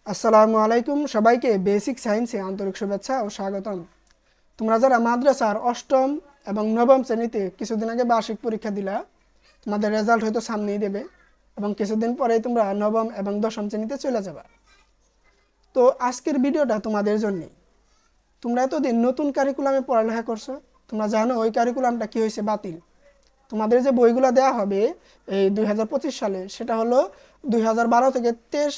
আসসালামু আলাইকুম সবাইকে বেসিক সায়েন্সে আন্তরিক শুভেচ্ছা ও স্বাগতম। তোমরা যারা মাদ্রাসার অষ্টম এবং নবম শ্রেণীতে কিছুদিন আগে বার্ষিক পরীক্ষা দিলা, তোমাদের রেজাল্ট হয়তো সামনেই দেবে এবং কিছুদিন পরেই তোমরা নবম এবং দশম শ্রেণীতে চলে যাবা। তো আজকের ভিডিওটা তোমাদের জন্যই। তোমরা এতদিন নতুন কারিকুলামে পড়ালেখা করছো, তোমরা জানো ওই কারিকুলামটা কী হয়েছে, বাতিল। তোমাদের যে বইগুলো দেওয়া হবে এই 2025 সালে, সেটা হলো 2012 থেকে 23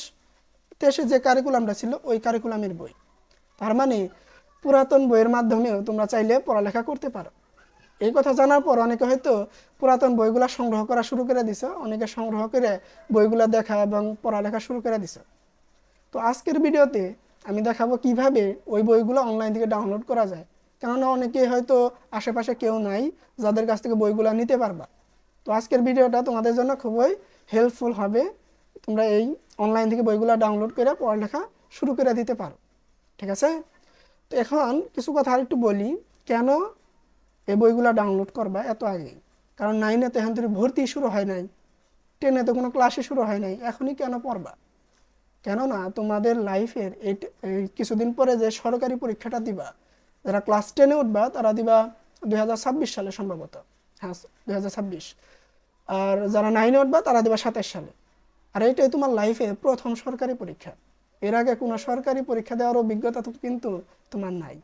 যে কারিকুলামটা ছিল ওই কারিকুলামের বই। তার মানে পুরাতন বইয়ের মাধ্যমেও তোমরা চাইলে পড়ালেখা করতে পারো। এই কথা জানার পর অনেকে হয়তো পুরাতন বইগুলো সংগ্রহ করা শুরু করে দিছো, অনেকে সংগ্রহ করে বইগুলো দেখা এবং পড়ালেখা শুরু করে দিছো। তো আজকের ভিডিওতে আমি দেখাবো কিভাবে ওই বইগুলো অনলাইন থেকে ডাউনলোড করা যায়, কেননা অনেকে হয়তো আশেপাশে কেউ নাই যাদের কাছ থেকে বইগুলো নিতে পারবা। তো আজকের ভিডিওটা তোমাদের জন্য খুবই হেল্পফুল হবে। তোমরা এই অনলাইন থেকে বইগুলো ডাউনলোড করে পড়ালেখা শুরু করে দিতে পারো, ঠিক আছে? তো এখন কিছু কথা আর একটু বলি, কেন এই বইগুলো ডাউনলোড করবা এত আগে। কারণ 9-এ তো এখন তো ভর্তি শুরু হয় নাই, 10-এ তো কোনো ক্লাসে শুরু হয় নাই, এখনই কেন পড়বা? কেননা তোমাদের লাইফের এই কিছুদিন পরে যে সরকারি পরীক্ষাটা দিবা, যারা ক্লাস 10-এ উঠবা তারা দিবা 2026 সালে সম্ভবত, হ্যাঁ 2026। আর যারা 9-এ উঠবা তারা দিবা 27 সালে। আর এইটাই তোমার লাইফে প্রথম সরকারি পরীক্ষা। এর আগে কোনো সরকারি পরীক্ষা দেওয়ার অভিজ্ঞতা তো কিন্তু তোমার নাই।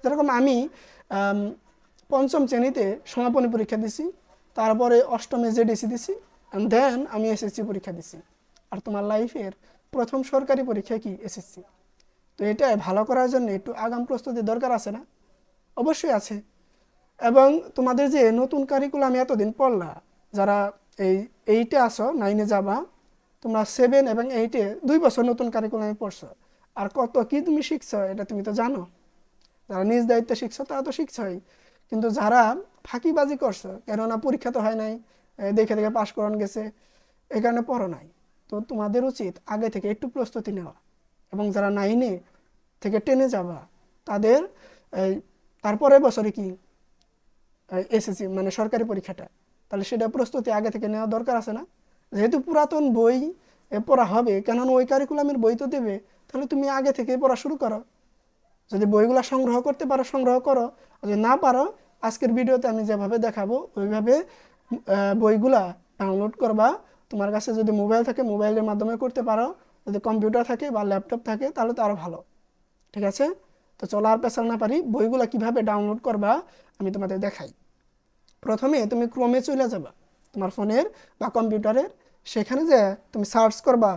যেরকম আমি পঞ্চম শ্রেণীতে সমাপনী পরীক্ষা দিছি, তারপরে অষ্টমে জেডিসি দিছি, অ্যান্ড দেন আমি এসএসসি পরীক্ষা দিছি। আর তোমার লাইফের প্রথম সরকারি পরীক্ষা কি এসএসসি। তো এটা ভালো করার জন্য একটু আগাম প্রস্তুতি দরকার আছে না? অবশ্যই আছে। এবং তোমাদের যে নতুন কারিকুলাম এতদিন পড়লা, যারা এই 8-এ আসো, 9-এ যাবা, তোমরা 7 এবং 8-এ 2 বছর নতুন কারিকুলামে পড়ছো। আর কত কি তুমি শিখছো এটা তুমি তো জানো। যারা নিজ দায়িত্বে শিখছো তারা তো শিখছই, কিন্তু যারা ফাঁকিবাজি করছো, কেননা পরীক্ষা তো হয় নাই, দেখে দেখে পাশ করান গেছে, এই কারণে পড়ো নাই। তো তোমাদের উচিত আগে থেকে একটু প্রস্তুতি নেওয়া। এবং যারা 9-এ থেকে 10-এ যাবা তাদের তারপরের বছরে কি এসএসসি মানে সরকারি পরীক্ষাটা, তাহলে সেটা প্রস্তুতি আগে থেকে নেওয়া দরকার আছে না? যেহেতু পুরাতন বই পড়া হবে, কেননা ওই কারিকুলামের বই তো দেবে, তাহলে তুমি আগে থেকে পড়া শুরু করো। যদি বইগুলো সংগ্রহ করতে পারো সংগ্রহ করো, যদি না পারো আজকের ভিডিওতে আমি যেভাবে দেখাবো ওইভাবে বইগুলা ডাউনলোড করবা। তোমার কাছে যদি মোবাইল থাকে মোবাইলের মাধ্যমে করতে পারো, যদি কম্পিউটার থাকে বা ল্যাপটপ থাকে তাহলে তো আরও ভালো, ঠিক আছে? তো চলো আর পেছাল না পারি, বইগুলা কিভাবে ডাউনলোড করবা আমি তোমাদের দেখাই। প্রথমে তুমি ক্রোমে চলে যাবা তোমার ফোনের বা কম্পিউটারের, সেখানে যে তুমি সার্চ করবা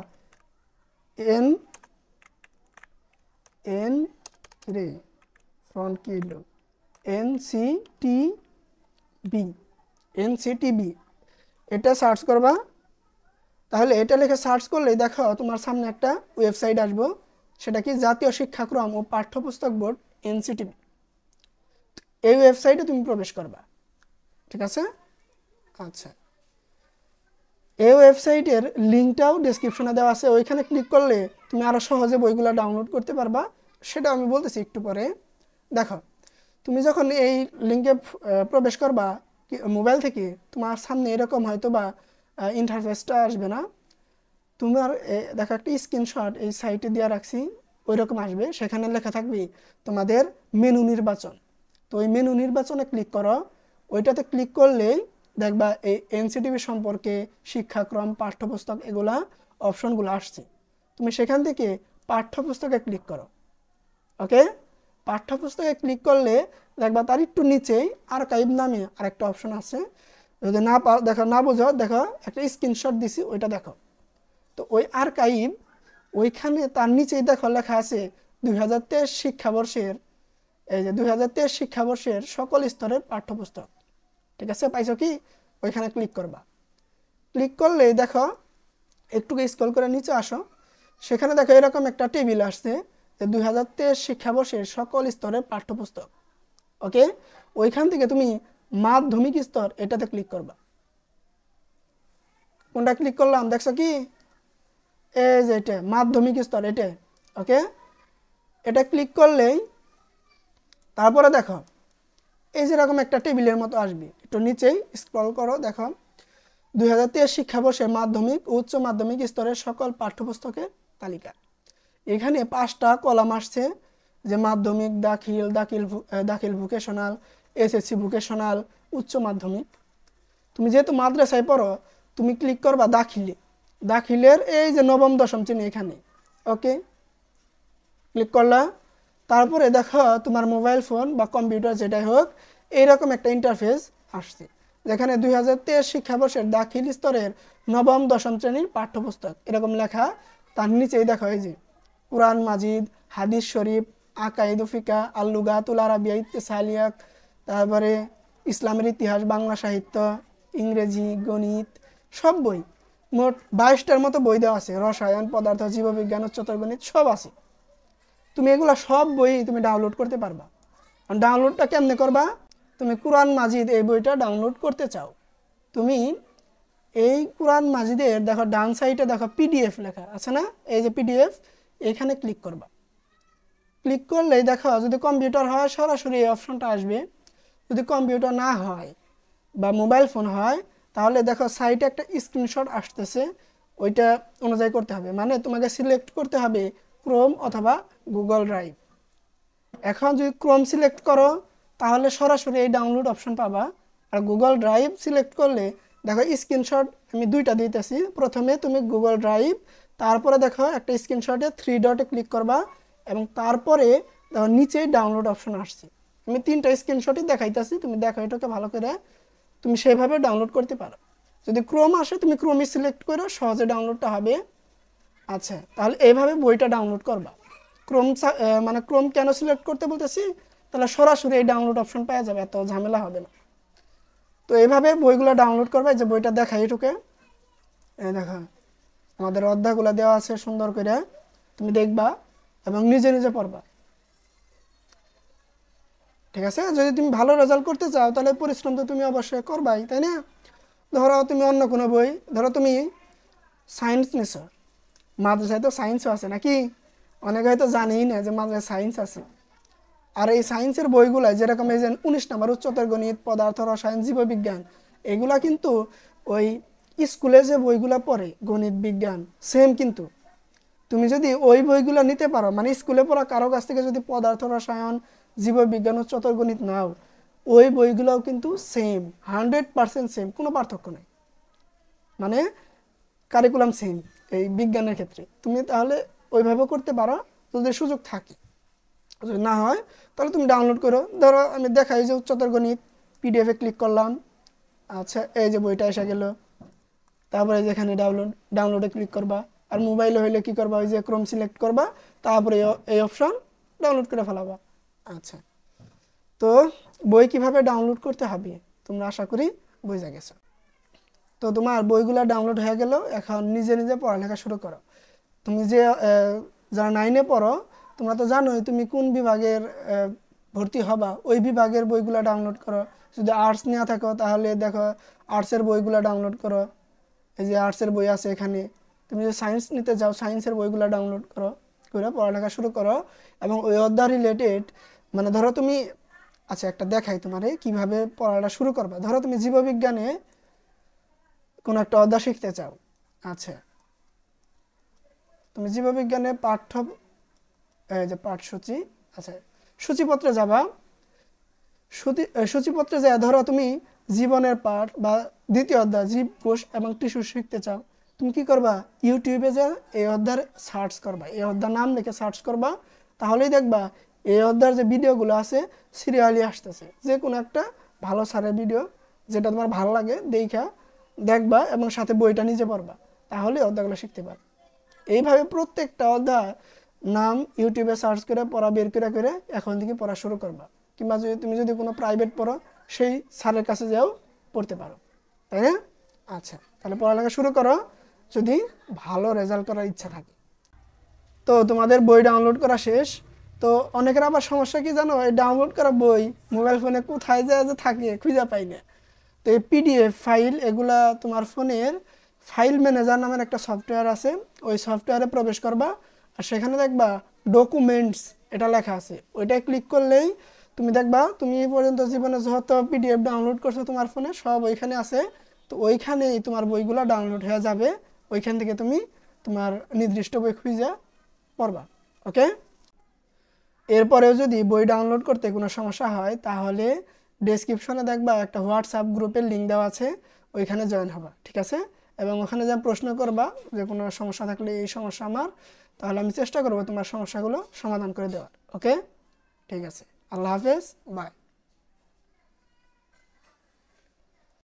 এন এন রে ফ্রন্ট কি হলো এনসিটিবি, এটা সার্চ করবা। তাহলে এটা লিখে সার্চ করলেই দেখো তোমার সামনে একটা ওয়েবসাইট আসবো, সেটা কি জাতীয় শিক্ষাক্রম ও পাঠ্যপুস্তক বোর্ড, এনসিটিবি। এই ওয়েবসাইটে তুমি প্রবেশ করবা, ঠিক আছে? আচ্ছা, এই ওয়েবসাইটের লিঙ্কটাও ডেসক্রিপশনে দেওয়া আছে, ওইখানে ক্লিক করলে তুমি আরও সহজে বইগুলো ডাউনলোড করতে পারবা। সেটা আমি বলতেছি একটু পরে। দেখো, তুমি যখন এই লিঙ্কে প্রবেশ করবা মোবাইল থেকে, তোমার সামনে এরকম হয়তো বা ইন্টারফেসটা আসবে না। তোমার দেখো একটা স্ক্রিনশট এই সাইটে দিয়ে রাখছি, ওই রকম আসবে। সেখানে লেখা থাকবে তোমাদের মেনু নির্বাচন। তো ওই মেনু নির্বাচনে ক্লিক করো। ওইটাতে ক্লিক করলেই দেখবা এই এনসিটিভি সম্পর্কে শিক্ষাক্রম পাঠ্যপুস্তক এগুলা অপশনগুলো আসছে। তুমি সেখান থেকে পাঠ্যপুস্তকে ক্লিক করো। ওকে, পাঠ্যপুস্তকে ক্লিক করলে দেখবা তার একটু নিচেই আর্কাইভ নামে আরেকটা অপশন আছে। যদি না পাও দেখো, না বোঝো দেখো একটা স্ক্রিনশট দিছি, ওইটা দেখো। তো ওই আর্কাইভ, ওইখানে তার নিচেই দেখো লেখা আছে 2023 শিক্ষাবর্ষের, এই যে 2023 শিক্ষাবর্ষের সকল স্তরের পাঠ্যপুস্তক, ঠিক আছে? পাইছো কি? ওইখানে ক্লিক করবা। ক্লিক করলে দেখো একটু স্ক্রল করে নিচে আসো, সেখানে দেখো এরকম একটা টেবিল আসছে যে 2023 শিক্ষাবর্ষের সকল স্তরের পাঠ্যপুস্তক। ওকে, ওইখান থেকে তুমি মাধ্যমিক স্তর এটাতে ক্লিক করবা। কোনটা ক্লিক করলাম দেখছো কি? এই যে এটা মাধ্যমিক স্তর, এটা। ওকে, এটা ক্লিক করলেই তারপরে দেখো এই যেরকম একটা টেবিলের মতো আসবে, একটু নিচেই স্ক্রল করো, দেখো 2023 শিক্ষাবর্ষে মাধ্যমিক ও উচ্চ মাধ্যমিক স্তরের সকল পাঠ্যপুস্তকের তালিকা। এখানে 5টা কলাম আসছে, যে মাধ্যমিক, দাখিল ভোকেশনাল, এসএসসি ভোকেশনাল, উচ্চ মাধ্যমিক। তুমি যেহেতু মাদ্রাসায় পড়ো, তুমি ক্লিক করবা দাখিলে। দাখিলের এই যে নবম দশম শ্রেণী এখানে, ওকে ক্লিক করলা। তারপরে দেখো তোমার মোবাইল ফোন বা কম্পিউটার যেটাই হোক, এইরকম একটা ইন্টারফেস আসছে, যেখানে 2023 শিক্ষাবর্ষের দাখিল স্তরের নবম দশম শ্রেণীর পাঠ্যপুস্তক এরকম লেখা। তার নিচেই দেখো এই যে কুরআন মাজিদ, হাদিস শরীফ, আকাইদ ফিকা, আল-লুগাতুল আরাবিয়া ইত্তেসালিয়া, তারপরে ইসলামের ইতিহাস, বাংলা সাহিত্য, ইংরেজি, গণিত, সব বই। মোট 22টার মতো বই দেওয়া আছে, রসায়ন, পদার্থ, জীববিজ্ঞান, উচ্চতর গণিত সব আছে। তুমি এগুলা সব বই তুমি ডাউনলোড করতে পারবা। আর ডাউনলোডটা কেমনে করবা? তুমি কুরআন মাজিদ এই বইটা ডাউনলোড করতে চাও, তুমি এই কুরআন মাজিদের দেখো ডান সাইডে দেখো পিডিএফ লেখা আছে না, এই যে পিডিএফ, এখানে ক্লিক করবা। ক্লিক করলেই দেখো যদি কম্পিউটার হয় সরাসরি এই অপশনটা আসবে, যদি কম্পিউটার না হয় বা মোবাইল ফোন হয় তাহলে দেখো সাইটে একটা স্ক্রিনশট আসতেছে, ওইটা অনুযায়ী করতে হবে। মানে তোমাকে সিলেক্ট করতে হবে ক্রোম অথবা গুগল ড্রাইভ। এখন যদি ক্রোম সিলেক্ট করো তাহলে সরাসরি এই ডাউনলোড অপশন পাবা, আর গুগল ড্রাইভ সিলেক্ট করলে দেখো স্ক্রিনশট আমি দুইটা দিতেছি। প্রথমে তুমি গুগল ড্রাইভ, তারপরে দেখো একটা স্ক্রিনশটে 3 ডটে ক্লিক করবা, এবং তারপরে দেখো নিচে ডাউনলোড অপশন আসছে। আমি 3টা স্ক্রিনশটই দেখাইতেছি, তুমি দেখো এটাকে ভালো করে, তুমি সেইভাবে ডাউনলোড করতে পারো। যদি ক্রোম আসে তুমি ক্রোমই সিলেক্ট করো, সহজে ডাউনলোডটা হবে। আচ্ছা, তাহলে এইভাবে বইটা ডাউনলোড করবা। মানে ক্রোম কেন সিলেক্ট করতে বলতেছি, তাহলে সরাসরি এই ডাউনলোড অপশন পাওয়া যাবে, এত ঝামেলা হবে না। তো এইভাবে বইগুলো ডাউনলোড করবা। যে বইটা দেখাই এটুকে, এই দেখো আমাদের অধ্যায়গুলো দেওয়া আছে সুন্দর করে, তুমি দেখবা এবং নিজে নিজে পড়বা, ঠিক আছে? যদি তুমি ভালো রেজাল্ট করতে চাও তাহলে পরিশ্রম তো তুমি অবশ্যই করবাই, তাই না? ধরো তুমি অন্য কোনো বই, ধরো তুমি সায়েন্স নিছো, মাদ্রাসায় তো সায়েন্সও আছে নাকি? অনেকে হয়তো জানেই না যে মাদ্রাসায় সায়েন্স আছে। আর এই সায়েন্সের বইগুলো যেরকম এই যে 19 নম্বর উচ্চতর গণিত, পদার্থ, রসায়ন, জীববিজ্ঞান, এগুলা কিন্তু ওই স্কুলে যে বইগুলো পড়ে গণিত বিজ্ঞান সেম। কিন্তু তুমি যদি ওই বইগুলো নিতে পারো, মানে স্কুলে পড়া কারো কাছ থেকে যদি পদার্থ, রসায়ন, জীববিজ্ঞান, উচ্চতর গণিত নাও, ওই বইগুলোও কিন্তু সেম, 100% সেম, কোনো পার্থক্য নেই। মানে কারিকুলাম সেম এই বিজ্ঞানের ক্ষেত্রে। তুমি তাহলে ওইভাবে করতে পারো যদি সুযোগ থাকে। যদি না হয় তাহলে তুমি ডাউনলোড করো। ধরো আমি দেখাই যে উচ্চতর গণিত, পিডিএফে ক্লিক করলাম, আচ্ছা এই যে বইটা এসে গেল। তারপরে যেখানে ডাউনলোডে ক্লিক করবা। আর মোবাইলে হইলে কি করবা, ওই যে ক্রোম সিলেক্ট করবা, তারপরে এই অপশন ডাউনলোড করে ফেলাবা। আচ্ছা, তো বই কিভাবে ডাউনলোড করতে হবে তোমরা আশা করি বুঝে গেছো। তো তোমার বইগুলো ডাউনলোড হয়ে গেল, এখন নিজে নিজে পড়ালেখা শুরু করো। তুমি যে যারা 9-এ পড়ো, তোমরা তো জানোই তুমি কোন বিভাগের ভর্তি হবা, ওই বিভাগের বইগুলো ডাউনলোড করো। যদি আর্টস নেওয়া থাকো তাহলে দেখো আর্টসের বইগুলো ডাউনলোড করো, এই যে আর্টসের বই আছে এখানে। তুমি যদি সায়েন্স নিতে যাও সায়েন্সের বইগুলো ডাউনলোড করো, করে পড়ালেখা শুরু করো। এবং ওই অধ্যায় রিলেটেড, মানে ধরো তুমি, আচ্ছা একটা দেখাই তোমারে কিভাবে পড়াটা শুরু করবা। ধরো তুমি জীববিজ্ঞানে কোনো একটা অধ্যায় শিখতে চাও, আচ্ছা তুমি জীববিজ্ঞানে এই যে পাঠসূচি, আচ্ছা সূচিপত্রে যাবা। সূচিপত্রে যায় ধরো তুমি জীবনের পাঠ বা দ্বিতীয় অধ্যায় জীব, কোষ এবং টিস্যু শিখতে চাও, তুমি কি করবা, ইউটিউবে যা এই অধ্যায়ের সার্চ করবা, এই অধ্যায়ের নাম লিখে সার্চ করবা, তাহলেই দেখবা এই অধ্যায়ের যে ভিডিওগুলো আছে সিরিয়ালি আসতেছে। যে কোনো একটা ভালো সারের ভিডিও যেটা তোমার ভালো লাগে দেখবা এবং সাথে বইটা নিজে পড়বা, তাহলে অধ্যায়গুলো শিখতে পারবে। এইভাবে প্রত্যেকটা অধ্যায় নাম ইউটিউবে সার্চ করে পড়া বের করে এখন থেকে পড়া শুরু করবা। কিংবা তুমি যদি কোনো প্রাইভেট পড়ো সেই স্যারের কাছে যাও পড়তে পারো, তাই না? আচ্ছা, তাহলে পড়ালেখা শুরু করো যদি ভালো রেজাল্ট করার ইচ্ছা থাকে। তো তোমাদের বই ডাউনলোড করা শেষ। তো অনেকের আবার সমস্যা কি জানো, এই ডাউনলোড করা বই মোবাইল ফোনে কোথায় যায় যে থাকে খুঁজে পাই না। তো এই পিডিএফ ফাইল এগুলা তোমার ফোনের ফাইল ম্যানেজার নামের একটা সফটওয়্যার আছে, ওই সফটওয়্যারে প্রবেশ করবা, আর সেখানে দেখবা ডকুমেন্টস এটা লেখা আছে, ওইটায় ক্লিক করলেই তুমি দেখবা তুমি এই পর্যন্ত জীবনে যত পিডিএফ ডাউনলোড করছো তোমার ফোনে সব ওইখানে আছে। তো ওইখানেই তোমার বইগুলো ডাউনলোড হয়ে যাবে, ওইখান থেকে তুমি তোমার নির্দিষ্ট বই খুঁজে পড়বা। ওকে। এরপরেও যদি বই ডাউনলোড করতে কোনো সমস্যা হয় তাহলে ডেসক্রিপশনে দেখবা একটা হোয়াটসঅ্যাপ গ্রুপের লিঙ্ক দেওয়া আছে, ওইখানে জয়েন হবা, ঠিক আছে। এবং ওখানে যা প্রশ্ন করবা যে কোনো সমস্যা থাকলে এই সমস্যা আমার, তাহলে আমি চেষ্টা করবো তোমার সমস্যাগুলো সমাধান করে দেওয়ার। ওকে, ঠিক আছে। আল্লাহ হাফেজ, বাই।